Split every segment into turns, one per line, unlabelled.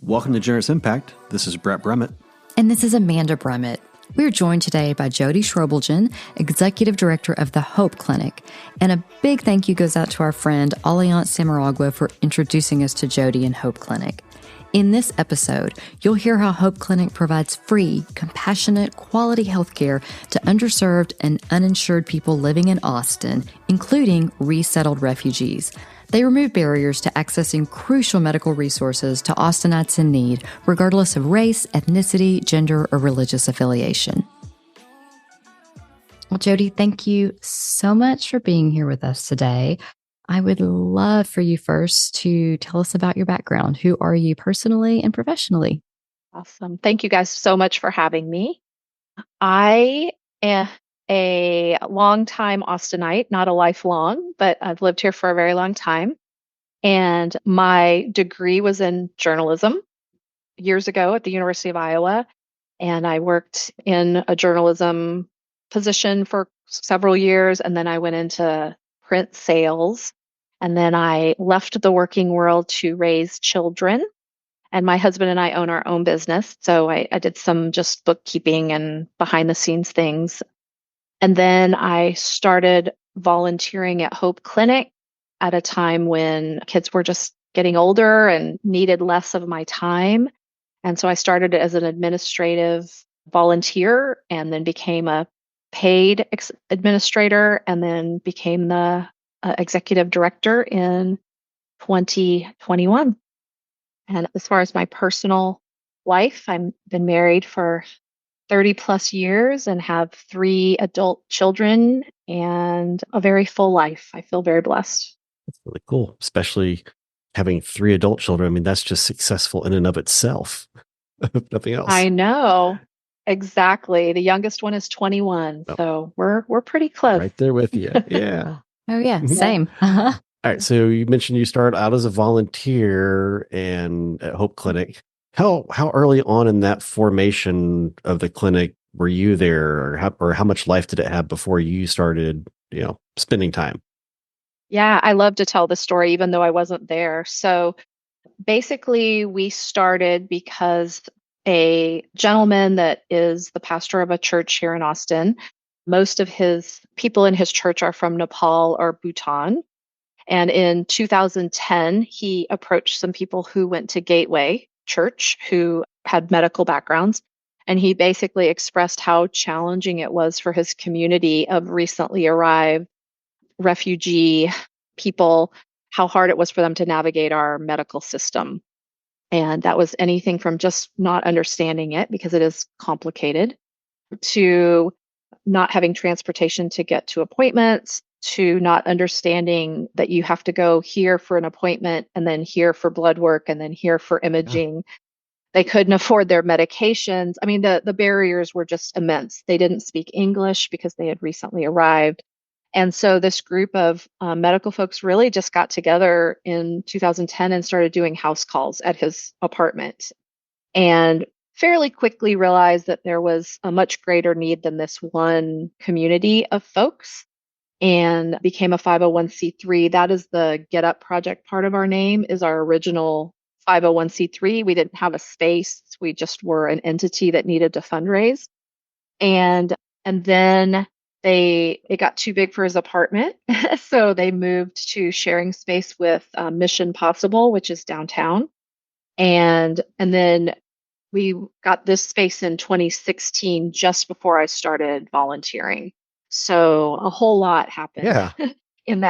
Welcome to Generous Impact. This is Brett Brummett.
And this is Amanda Brummett. We're joined today by Jodi Schrobilgen, Executive Director of the Hope Clinic. And a big thank you goes out to our friend Alliance Samaragwa for introducing us to Jodi and Hope Clinic. In this episode, you'll hear how Hope Clinic provides free, compassionate, quality healthcare to underserved and uninsured people living in Austin, including resettled refugees. They remove barriers to accessing crucial medical resources to Austinites in need, regardless of race, ethnicity, gender, or religious affiliation. Well, Jodi, thank you so much for being here with us today. I would love for you first to tell us about your background. Who are you personally and professionally?
Awesome. Thank you guys so much for having me. I am a longtime Austinite, not a lifelong, but I've lived here for a very long time. And my degree was in journalism years ago at the University of Iowa. And I worked in a journalism position for several years. And then I went into print sales. And then I left the working world to raise children. And my husband and I own our own business. So I did some just bookkeeping and behind the scenes things. And then I started volunteering at Hope Clinic at a time when kids were just getting older and needed less of my time. And so I started as an administrative volunteer and then became a paid administrator and then became the executive director in 2021. And as far as my personal life, I've been married for 30 plus years and have 3 adult children and a very full life. I feel very blessed.
That's really cool, especially having 3 adult children. I mean, that's just successful in and of itself. Nothing else.
I know. Exactly. The youngest one is 21. Oh. So we're pretty close.
Right there with you. Yeah.
Oh, yeah. Same.
All right. So you mentioned you started out as a volunteer and at Hope Clinic. How early on in that formation of the clinic were you there, or how much life did it have before you started, spending time?
Yeah, I love to tell the story, even though I wasn't there. So basically, we started because a gentleman that is the pastor of a church here in Austin, most of his people in his church are from Nepal or Bhutan. And in 2010, he approached some people who went to Gateway Church who had medical backgrounds. And he basically expressed how challenging it was for his community of recently arrived refugee people, how hard it was for them to navigate our medical system. And that was anything from just not understanding it because it is complicated, to not having transportation to get to appointments, to not understanding that you have to go here for an appointment and then here for blood work and then here for imaging. Yeah. They couldn't afford their medications. I mean, the barriers were just immense. They didn't speak English because they had recently arrived. And so this group of medical folks really just got together in 2010 and started doing house calls at his apartment, and fairly quickly realized that there was a much greater need than this one community of folks, and became a 501c3. That is the Get Up Project part of our name, is our original 501c3. We didn't have a space. We just were an entity that needed to fundraise. And then it got too big for his apartment. So they moved to sharing space with Mission Possible, which is downtown. And then we got this space in 2016, just before I started volunteering. So a whole lot happened in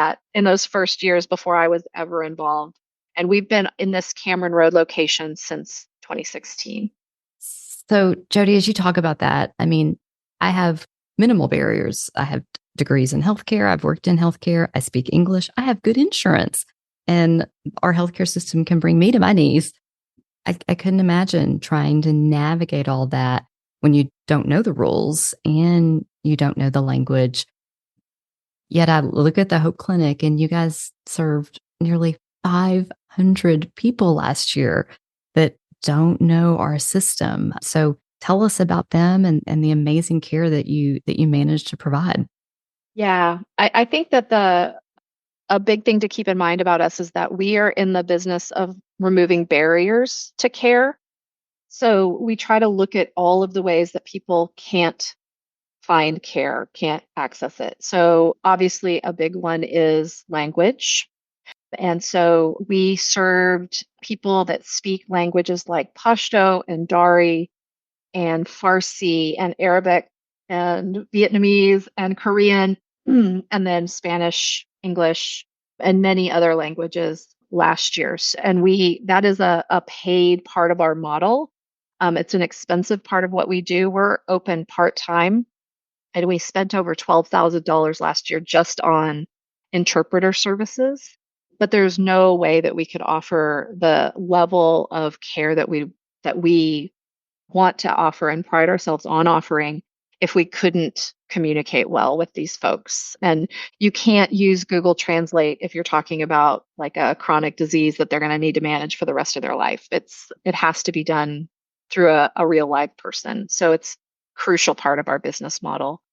those first years before I was ever involved. And we've been in this Cameron Road location since 2016.
So Jodi, as you talk about that, I mean, I have minimal barriers. I have degrees in healthcare. I've worked in healthcare. I speak English. I have good insurance, and our healthcare system can bring me to my knees. I couldn't imagine trying to navigate all that when you don't know the rules and you don't know the language. Yet I look at the Hope Clinic, and you guys served nearly 500 people last year that don't know our system. So tell us about them and the amazing care that you managed to provide.
Yeah, I think that A big thing to keep in mind about us is that we are in the business of removing barriers to care. So we try to look at all of the ways that people can't find care, can't access it. So obviously, a big one is language. And so we served people that speak languages like Pashto and Dari and Farsi and Arabic and Vietnamese and Korean, and then Spanish, English, and many other languages last year. And that is a paid part of our model. It's an expensive part of what we do. We're open part-time, and we spent over $12,000 last year just on interpreter services. But there's no way that we could offer the level of care that we want to offer and pride ourselves on offering if we couldn't communicate well with these folks. And you can't use Google Translate if you're talking about like a chronic disease that they're going to need to manage for the rest of their life. It has to be done through a real live person. So it's a crucial part of our business model.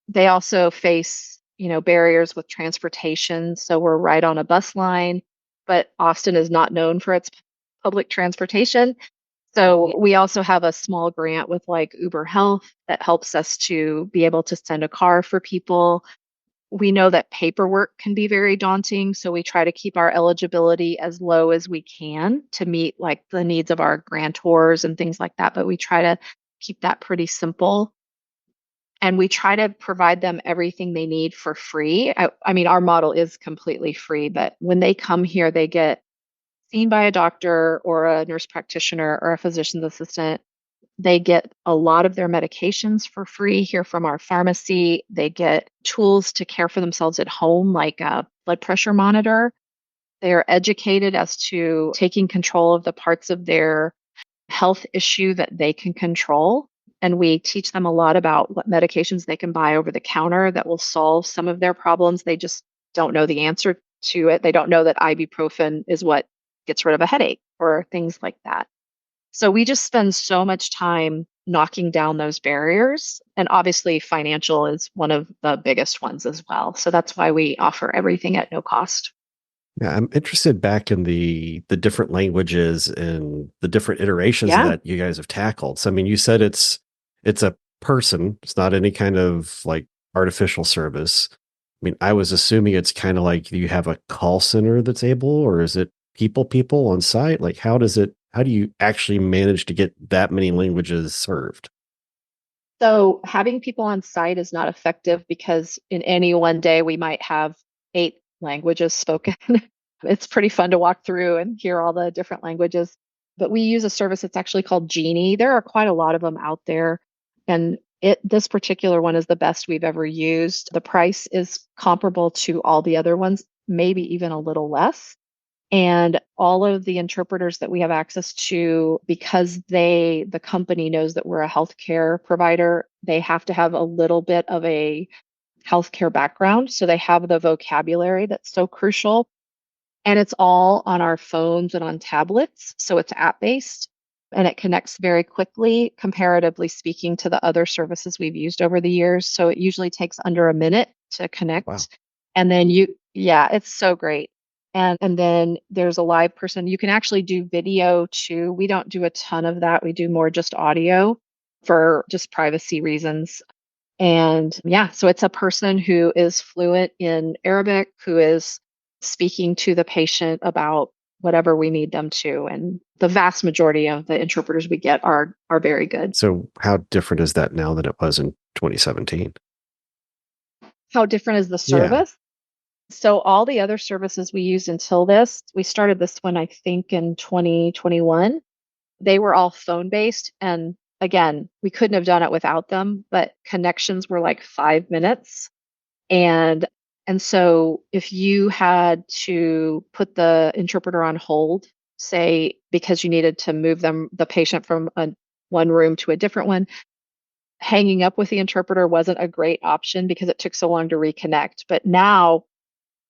They also face, barriers with transportation. So we're right on a bus line, but Austin is not known for its public transportation. So we also have a small grant with like Uber Health that helps us to be able to send a car for people. We know that paperwork can be very daunting, so we try to keep our eligibility as low as we can to meet like the needs of our grantors and things like that, but we try to keep that pretty simple. And we try to provide them everything they need for free. I mean, our model is completely free, but when they come here, they get seen by a doctor or a nurse practitioner or a physician's assistant. They get a lot of their medications for free here from our pharmacy. They get tools to care for themselves at home, like a blood pressure monitor. They are educated as to taking control of the parts of their health issue that they can control. And we teach them a lot about what medications they can buy over the counter that will solve some of their problems. They just don't know the answer to it. They don't know that ibuprofen is what gets rid of a headache or things like that. So we just spend so much time knocking down those barriers. And obviously, financial is one of the biggest ones as well. So that's why we offer everything at no cost.
Yeah, I'm interested back in the different languages and the different iterations
Yeah.
that you guys have tackled. So I mean, you said it's a person, it's not any kind of like artificial service. I mean, I was assuming it's kind of like you have a call center that's able, or is it people on site? Like how do you actually manage to get that many languages served?
So having people on site is not effective because in any one day we might have 8 languages spoken. It's pretty fun to walk through and hear all the different languages. But we use a service that's actually called Genie. There are quite a lot of them out there, and this particular one is the best we've ever used. The price is comparable to all the other ones, maybe even a little less. And all of the interpreters that we have access to, because the company knows that we're a healthcare provider, they have to have a little bit of a healthcare background. So they have the vocabulary that's so crucial. And it's all on our phones and on tablets. So it's app based and it connects very quickly, comparatively speaking, to the other services we've used over the years. So it usually takes under a minute to
Wow.
connect. And then yeah, it's so great. And then there's a live person. You can actually do video too. We don't do a ton of that. We do more just audio for just privacy reasons. And yeah, so it's a person who is fluent in Arabic, who is speaking to the patient about whatever we need them to. And the vast majority of the interpreters we get are very good.
So how different is that now than it was in 2017?
How different is the
Yeah.
service? So all the other services we used until this, we started this one I think in 2021. They were all phone based, and again, we couldn't have done it without them, but connections were like 5 minutes. And and so if you had to put the interpreter on hold, say because you needed to move the patient from one room to a different one, hanging up with the interpreter wasn't a great option because it took so long to reconnect. But now,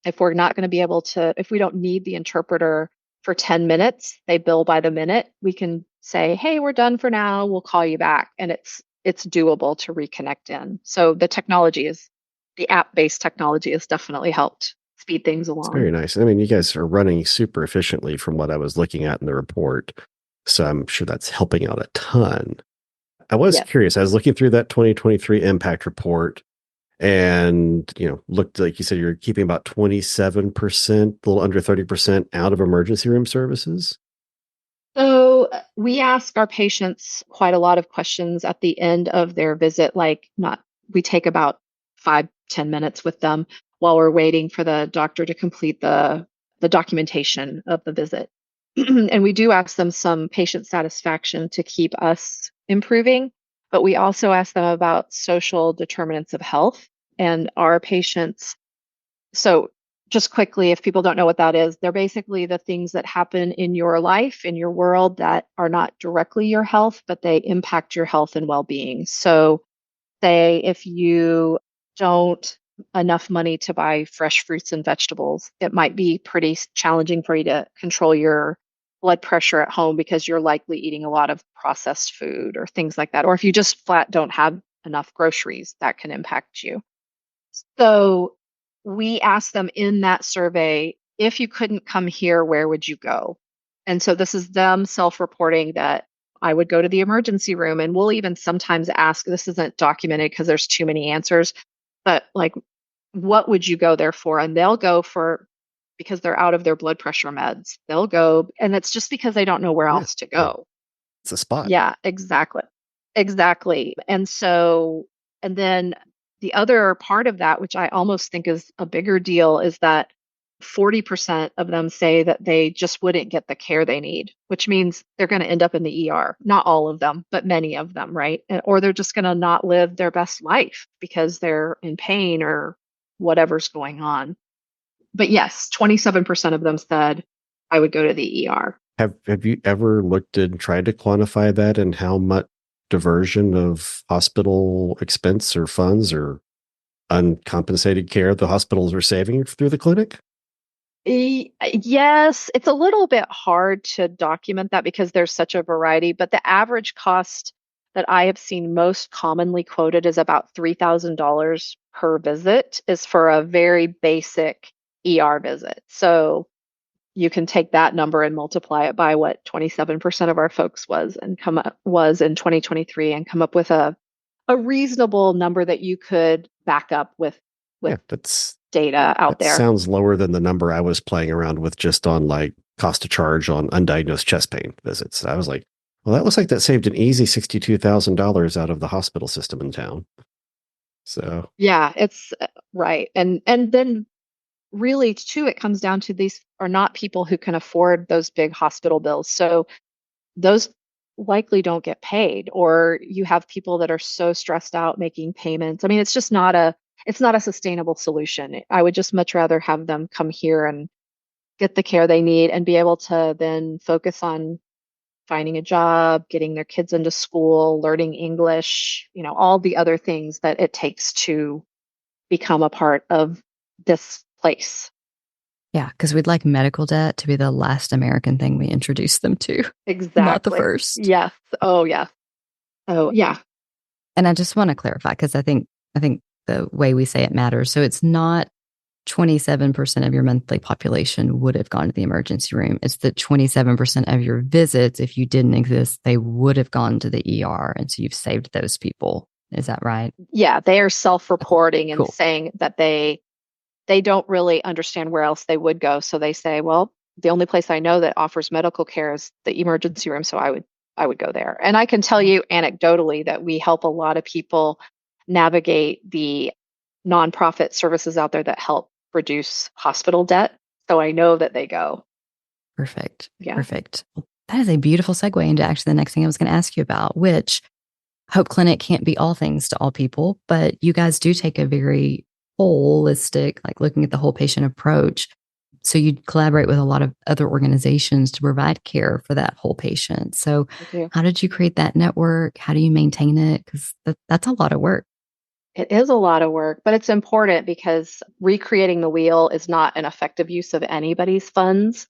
if we're not going to be able to, if we don't need the interpreter for 10 minutes, they bill by the minute, we can say, hey, we're done for now. We'll call you back. And it's doable to reconnect in. So the app-based technology has definitely helped speed things
It's
along.
very nice. I mean, you guys are running super efficiently from what I was looking at in the report. So I'm sure that's helping out a ton. I was
Yes.
curious. I was looking through that 2023 impact report and, looked like you said you're keeping about 27%, a little under 30% out of emergency room services.
So we ask our patients quite a lot of questions at the end of their visit, like not we take about 5-10 minutes with them while we're waiting for the doctor to complete the documentation of the visit. And we do ask them some patient satisfaction to keep us improving, but we also ask them about social determinants of health and our patients. So, just quickly, if people don't know what that is, they're basically the things that happen in your life, in your world, that are not directly your health, but they impact your health and well being. So, say if you don't enough money to buy fresh fruits and vegetables, it might be pretty challenging for you to control your blood pressure at home because you're likely eating a lot of processed food or things like that. Or if you just flat don't have enough groceries, that can impact you. So we asked them in that survey, if you couldn't come here, where would you go? And so this is them self reporting that I would go to the emergency room. And we'll even sometimes ask, this isn't documented because there's too many answers, but like, what would you go there for? And they'll go for, because they're out of their blood pressure meds, they'll go. And it's just because they don't know where
Yeah.
else to go.
It's a spot.
Yeah, exactly. Exactly. And so, and then the other part of that, which I almost think is a bigger deal, is that 40% of them say that they just wouldn't get the care they need, which means they're going to end up in the ER. Not all of them, but many of them, right? Or they're just going to not live their best life because they're in pain or whatever's going on. But yes, 27% of them said, I would go to the ER.
Have you ever looked and tried to quantify that and how much diversion of hospital expense or funds or uncompensated care the hospitals are saving through the clinic?
Yes, it's a little bit hard to document that because there's such a variety, but the average cost that I have seen most commonly quoted is about $3,000 per visit is for a very basic ER visit. So you can take that number and multiply it by what 27% of our folks was in 2023 and come up with a reasonable number that you could back up with
Yeah,
data out
that
there.
sounds lower than the number I was playing around with just on like cost to charge on undiagnosed chest pain visits. I was like, well, that looks like that saved an easy $62,000 out of the hospital system in town. So
Yeah, it's right. And then really too it comes down to these are not people who can afford those big hospital bills. So those likely don't get paid or you have people that are so stressed out making payments. I mean, it's not a sustainable solution. I would just much rather have them come here and get the care they need and be able to then focus on finding a job, getting their kids into school, learning English, all the other things that it takes to become a part of this place.
Yeah, because we'd like medical debt to be the last American thing we introduce them to, not the
Exactly.
first.
Yes. Oh, yeah. Oh, yeah.
And I just want to clarify because I think the way we say it matters. So it's not 27% of your monthly population would have gone to the emergency room. It's that 27% of your visits, if you didn't exist, they would have gone to the ER. And so you've saved those people. Is that right?
Yeah. They are
Okay,
self-reporting and
cool.
saying that they don't really understand where else they would go. So they say, well, the only place I know that offers medical care is the emergency room. So I would go there. And I can tell you anecdotally that we help a lot of people navigate the nonprofit services out there that help reduce hospital debt. So I know that they go.
Perfect.
Yeah.
Perfect. Well, that is a beautiful segue into actually the next thing I was going to ask you about, which Hope Clinic can't be all things to all people, but you guys do take a very holistic, like looking at the whole patient approach. So you collaborate with a lot of other organizations to provide care for that whole patient. So
I do.
how did you create that network? How do you maintain it? Because that's a lot of work.
It is a lot of work, but it's important because recreating the wheel is not an effective use of anybody's funds.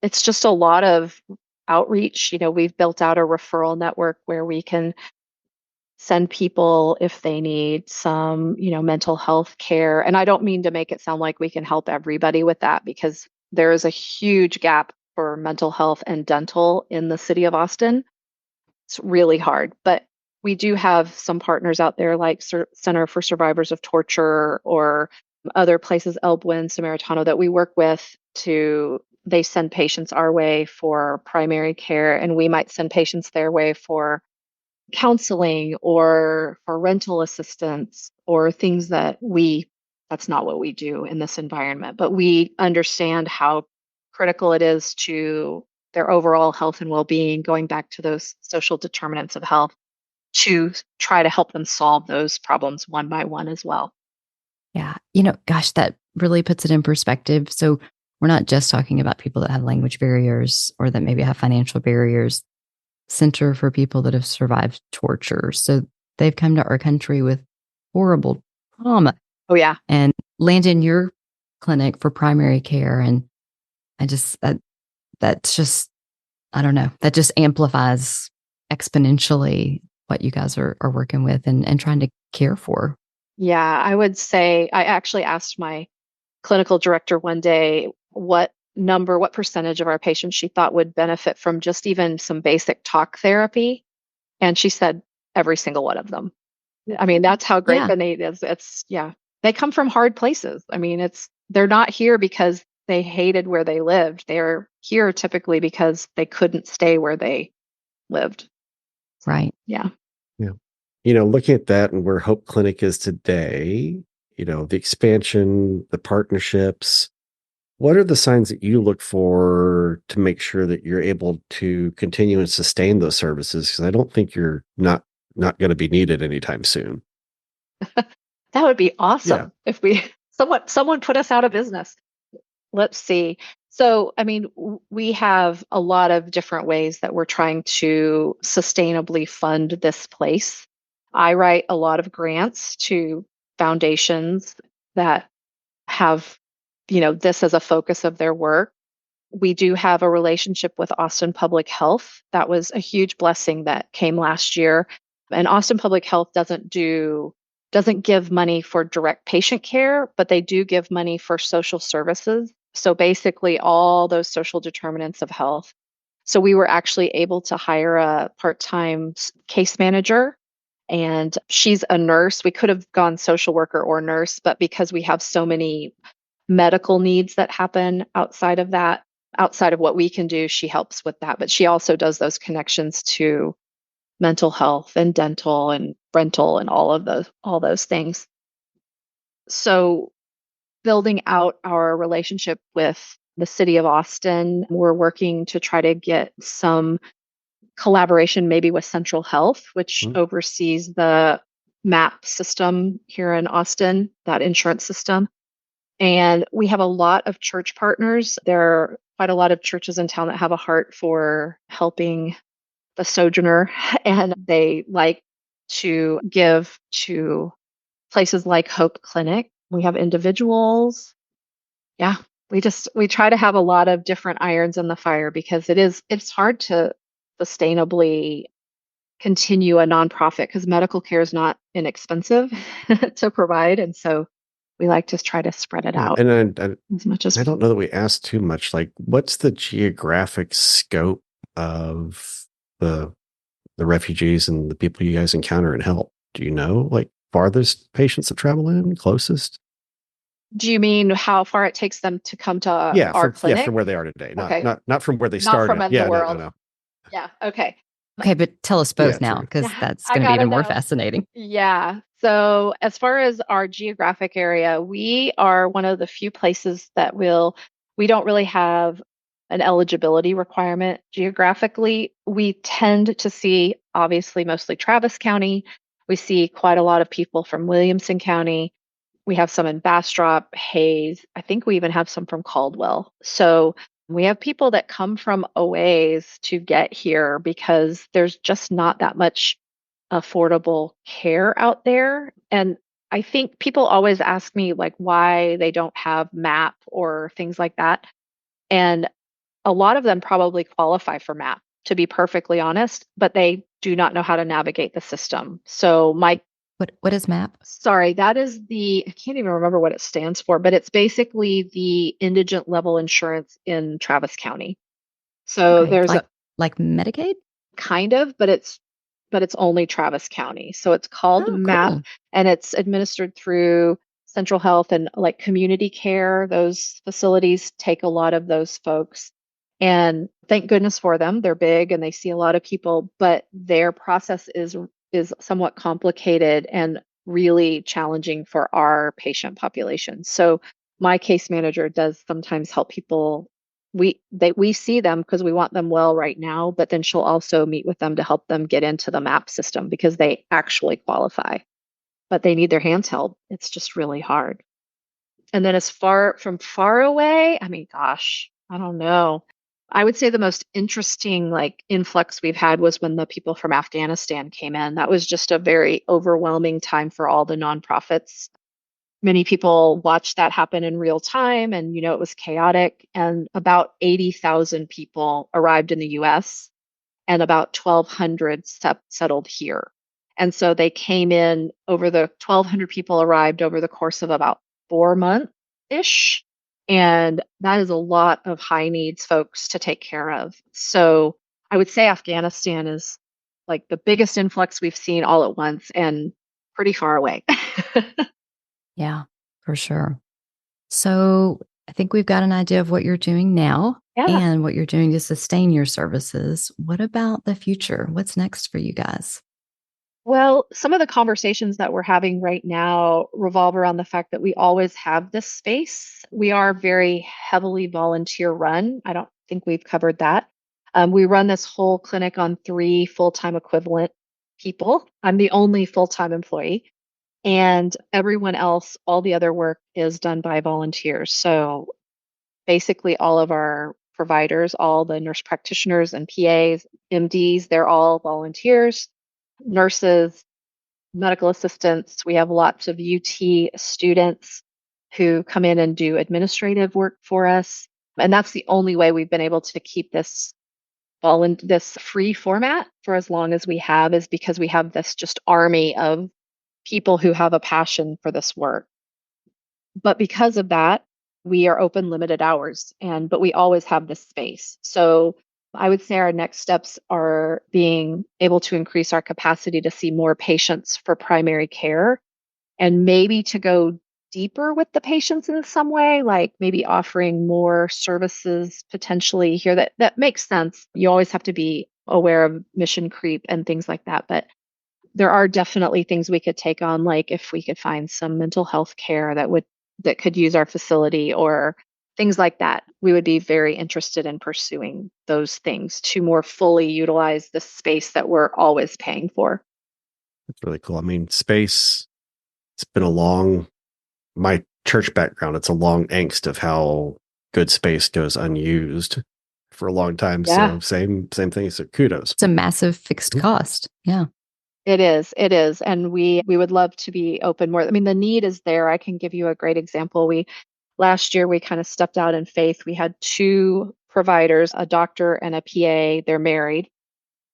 It's just a lot of outreach. We've built out a referral network where we can send people if they need some, mental health care. And I don't mean to make it sound like we can help everybody with that, because there is a huge gap for mental health and dental in the city of Austin. It's really hard, but we do have some partners out there like Center for Survivors of Torture or other places, Elbwin, Samaritano, that we work with they send patients our way for primary care, and we might send patients their way for counseling or for rental assistance or things that's not what we do in this environment, but we understand how critical it is to their overall health and well-being, going back to those social determinants of health, to try to help them solve those problems one by one as well.
Yeah. Gosh, that really puts it in perspective. So we're not just talking about people that have language barriers or that maybe have financial barriers. Center for people that have survived torture. So they've come to our country with horrible trauma.
Oh, yeah.
And land in your clinic for primary care. And that's just, I don't know, that just amplifies exponentially what you guys are working with and trying to care for.
Yeah, I would say I actually asked my clinical director one day what percentage of our patients she thought would benefit from just even some basic talk therapy. And she said every single one of them. I mean, that's how great
Yeah.
the need is. Yeah, they come from hard places. I mean, they're not here because they hated where they lived. They're here typically because they couldn't stay where they lived.
Right.
Yeah.
Yeah. Looking at that and where Hope Clinic is today, the expansion, the partnerships, what are the signs that you look for to make sure that you're able to continue and sustain those services? Because I don't think you're not going to be needed anytime soon.
That would be
Yeah.
awesome if someone put us out of business. Let's see. So, I mean, we have a lot of different ways that we're trying to sustainably fund this place. I write a lot of grants to foundations that have, this as a focus of their work. We do have a relationship with Austin Public Health. That was a huge blessing that came last year. And Austin Public Health doesn't give money for direct patient care, but they do give money for social services. So basically all those social determinants of health. So we were actually able to hire a part-time case manager, and she's a nurse. We could have gone social worker or nurse, but because we have so many medical needs that happen outside of that, outside of what we can do, she helps with that. But she also does those connections to mental health and dental and rental and all those things. So building out our relationship with the city of Austin, we're working to try to get some collaboration maybe with Central Health, which
Mhm.
oversees the MAP system here in Austin, that insurance system. And we have a lot of church partners. There are quite a lot of churches in town that have a heart for helping the sojourner, and they like to give to places like Hope Clinic. We have individuals. Yeah, we try to have a lot of different irons in the fire, because it's hard to sustainably continue a nonprofit, because medical care is not inexpensive to provide. And so we like to try to spread it
Yeah.
out
And
as much as
I don't know that we asked too much. Like, what's the geographic scope of the the refugees and the people you guys encounter and help? Do you know, like, farthest patients that travel in, closest?
Do you mean how far it takes them to come to
Yeah,
our
from
clinic?
where they are today, not
Okay.
not from where they
Not from
started.
in the
Yeah, no, no,
world.
no.
Yeah. Okay.
Okay, but tell us
Yeah,
both now,
true.
because
Yeah.
that's
I
going to be
gotta
even more
know.
fascinating.
Yeah. So as far as our geographic area, we are one of the few places that we don't really have an eligibility requirement geographically. We tend to see, obviously, mostly Travis County. We see quite a lot of people from Williamson County. We have some in Bastrop, Hayes. I think we even have some from Caldwell. So we have people that come from a ways to get here because there's just not that much affordable care out there. And I think people always ask me like why they don't have MAP or things like that. And a lot of them probably qualify for MAP. to be perfectly honest, but they do not know how to navigate the system. So my
What is MAP?
sorry, that is I can't even remember what it stands for, but it's basically the indigent level insurance in Travis County. So
Okay.
there's a
Like Medicaid?
kind of, but it's only Travis County. So it's called
Oh,
MAP
cool.
and it's administered through Central Health and like community care. Those facilities take a lot of those folks. And thank goodness for them. They're big and they see a lot of people, but their process is somewhat complicated and really challenging for our patient population. So my case manager does sometimes help people. We see them because we want them well right now, but then she'll also meet with them to help them get into the MAP system because they actually qualify, but they need their hands held. It's just really hard. And then as far away, I mean, gosh, I don't know. I would say the most interesting like influx we've had was when the people from Afghanistan came in. That was just a very overwhelming time for all the nonprofits. Many people watched that happen in real time and it was chaotic and about 80,000 people arrived in the US and about 1,200 settled here. And so they came in over the 1,200 people arrived over the course of about 4 months ish. And that is a lot of high needs folks to take care of. So I would say Afghanistan is like the biggest influx we've seen all at once and pretty far away.
Yeah, for sure. So I think we've got an idea of what you're doing now
Yeah.
and what you're doing to sustain your services. What about the future? What's next for you guys?
Well, some of the conversations that we're having right now revolve around the fact that we always have this space. We are very heavily volunteer run. I don't think we've covered that. We run this whole clinic on 3 full-time equivalent people. I'm the only full-time employee, and everyone else, all the other work is done by volunteers. So basically, all of our providers, all the nurse practitioners and PAs, MDs, they're all volunteers. Nurses, medical assistants. We have lots of UT students who come in and do administrative work for us. And that's the only way we've been able to keep this free format for as long as we have is because we have this just army of people who have a passion for this work. But because of that, we are open limited hours but we always have this space. So I would say our next steps are being able to increase our capacity to see more patients for primary care and maybe to go deeper with the patients in some way, like maybe offering more services potentially here that makes sense. You always have to be aware of mission creep and things like that. But there are definitely things we could take on, like if we could find some mental health care that could use our facility or things like that. We would be very interested in pursuing those things to more fully utilize the space that we're always paying for.
That's really cool. I mean, space, it's been a long, my church background, it's a long angst of how good space goes unused for a long time.
Yeah.
So same thing. So kudos.
It's a massive fixed
Mhm.
cost. Yeah.
It is. It is. And we would love to be open more. I mean, the need is there. I can give you a great example. We last year we kind of stepped out in faith. We had two providers, a doctor and a PA, they're married,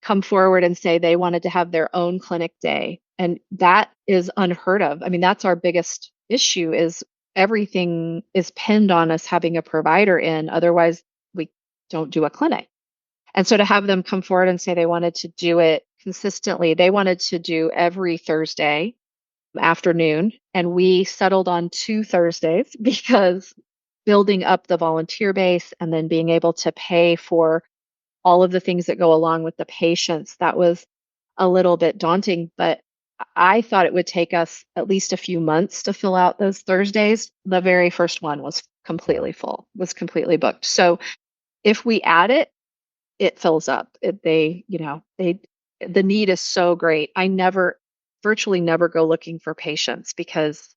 come forward and say they wanted to have their own clinic day. And that is unheard of. I mean, that's our biggest issue is everything is pinned on us having a provider in. Otherwise, we don't do a clinic. And so to have them come forward and say they wanted to do it consistently, they wanted to do every Thursday afternoon. And we settled on 2 Thursdays because building up the volunteer base and then being able to pay for all of the things that go along with the patients, that was a little bit daunting. But I thought it would take us at least a few months to fill out those Thursdays. The very first one was completely full, was completely booked. So if we add it, it fills up. The need is so great. I virtually never go looking for patients because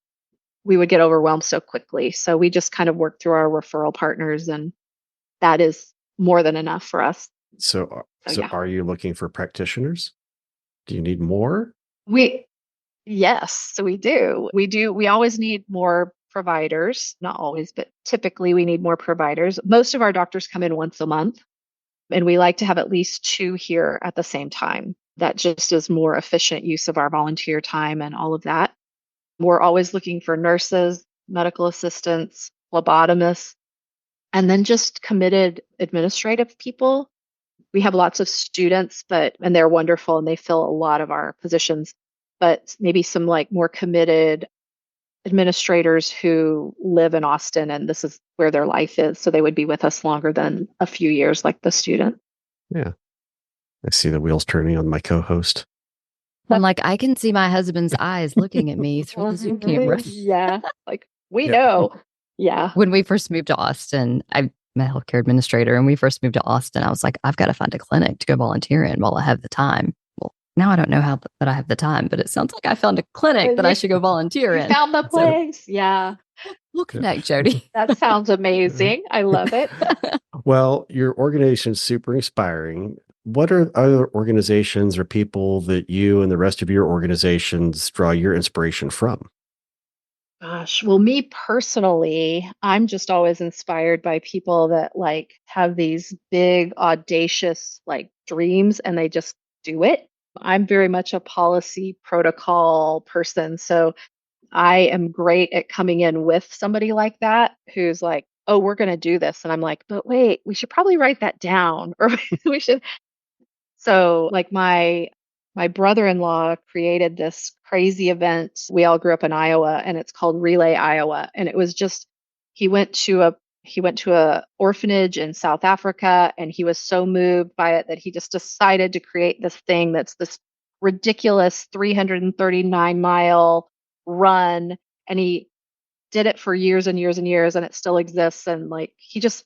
we would get overwhelmed so quickly. So we just kind of work through our referral partners, and that is more than enough for us. So
So
yeah,
are you looking for practitioners? Do you need more?
we yes, so we do. We do. We always need more providers. Not always, but typically we need more providers. Most of our doctors come in once a month. And we like to have at least two here at the same time. That just is more efficient use of our volunteer time and all of that. We're always looking for nurses, medical assistants, phlebotomists, and then just committed administrative people. We have lots of students, and they're wonderful and they fill a lot of our positions, but maybe some like more committed administrators who live in Austin and this is where their life is. So they would be with us longer than a few years, like the student.
Yeah. I see the wheels turning on my co-host.
I'm like, I can see my husband's eyes looking at me through the Zoom camera.
Yeah. Like we
Yep.
know. Yeah.
When we first moved to Austin, I'm a healthcare administrator, and we first moved to Austin, I was like, I've got to find a clinic to go volunteer in while I have the time. Well, now I don't know how that I have the time, but it sounds like I found a clinic that I should go volunteer in.
Found the place. Yeah.
We'll connect, Jodi.
That sounds amazing. I love it.
Well, your organization's super inspiring. What are other organizations or people that you and the rest of your organizations draw your inspiration from?
Gosh, well, me personally, I'm just always inspired by people that like have these big, audacious like dreams and they just do it. I'm very much a policy protocol person. So I am great at coming in with somebody like that who's like, oh, we're going to do this. And I'm like, but wait, we should probably write that down or we should. So like my brother-in-law created this crazy event. We all grew up in Iowa and it's called Relay Iowa. And it was just he went to a orphanage in South Africa and he was so moved by it that he just decided to create this thing that's this ridiculous 339-mile run. And he did it for years and years and years and it still exists. And like he just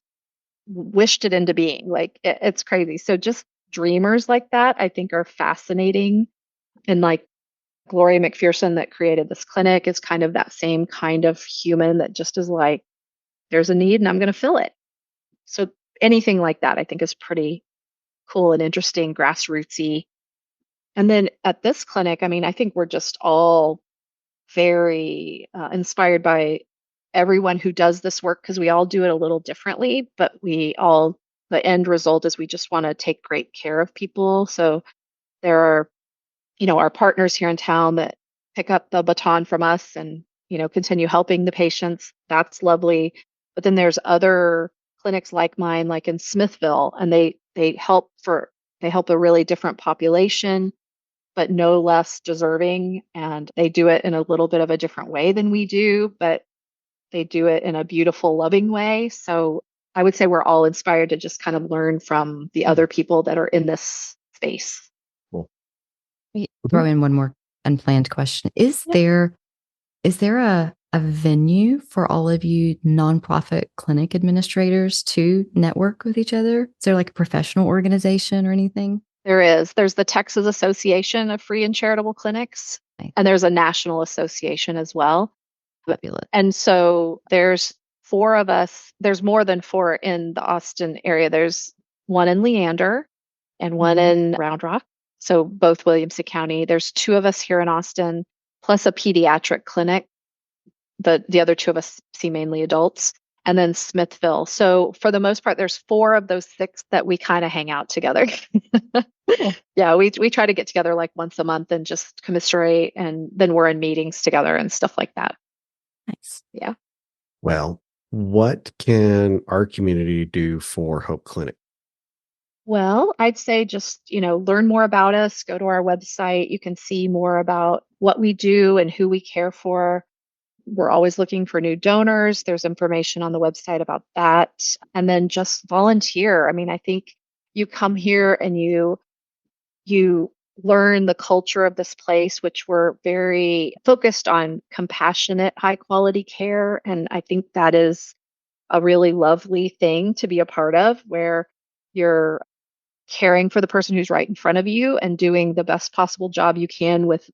wished it into being. Like it's crazy. So just dreamers like that, I think are fascinating. And like Gloria McPherson that created this clinic is kind of that same kind of human that just is like, there's a need and I'm going to fill it. So anything like that, I think is pretty cool and interesting, grassrootsy. And then at this clinic, I mean, I think we're just all very inspired by everyone who does this work because we all do it a little differently, but the end result is we just want to take great care of people. So there are, our partners here in town that pick up the baton from us and, continue helping the patients. That's lovely. But then there's other clinics like mine, like in Smithville, and they help a really different population but no less deserving. And they do it in a little bit of a different way than we do, but they do it in a beautiful, loving way. So I would say we're all inspired to just kind of learn from the other people that are in this space.
Cool.
Throw in one more unplanned question. Is there a venue for all of you nonprofit clinic administrators to network with each other? Is there like a professional organization or anything?
There's the Texas Association of Free and Charitable Clinics, and there's a national association as well.
Fabulous.
And so there's four of us. There's more than four in the Austin area. There's one in Leander and one in Round Rock. So both Williamson County. There's two of us here in Austin, plus a pediatric clinic. The other two of us see mainly adults. And then Smithville. So for the most part, there's four of those six that we kind of hang out together. Yeah, we try to get together like once a month and just commiserate, and then we're in meetings together and stuff like that.
Nice.
Yeah.
Well, what can our community do for Hope Clinic?
Well, I'd say just, learn more about us, go to our website. You can see more about what we do and who we care for. We're always looking for new donors. There's information on the website about that. And then just volunteer. I mean, I think you come here and you learn the culture of this place, which we're very focused on compassionate, high quality care. And I think that is a really lovely thing to be a part of, where you're caring for the person who's right in front of you and doing the best possible job you can with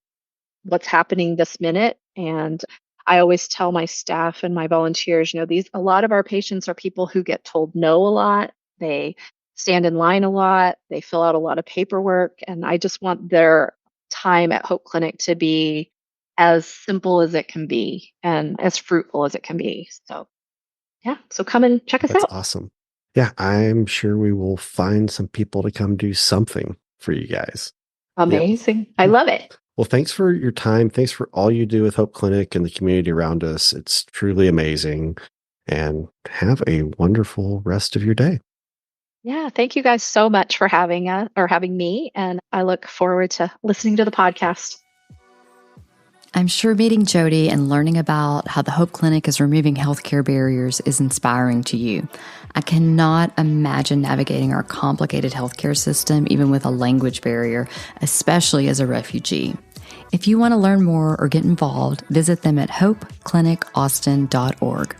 what's happening this minute. And I always tell my staff and my volunteers, a lot of our patients are people who get told no a lot. They stand in line a lot. They fill out a lot of paperwork. And I just want their time at Hope Clinic to be as simple as it can be and as fruitful as it can be. So, yeah. So come and check us
That's
out.
awesome. Yeah, I'm sure we will find some people to come do something for you guys. Yeah.
Amazing. I love it.
Well, thanks for your time. Thanks for all you do with Hope Clinic and the community around us. It's truly amazing. And have a wonderful rest of your day.
Yeah, thank you guys so much for having us or having me. And I look forward to listening to the podcast.
I'm sure meeting Jodi and learning about how the Hope Clinic is removing healthcare barriers is inspiring to you. I cannot imagine navigating our complicated healthcare system, even with a language barrier, especially as a refugee. If you want to learn more or get involved, visit them at hopeclinicaustin.org.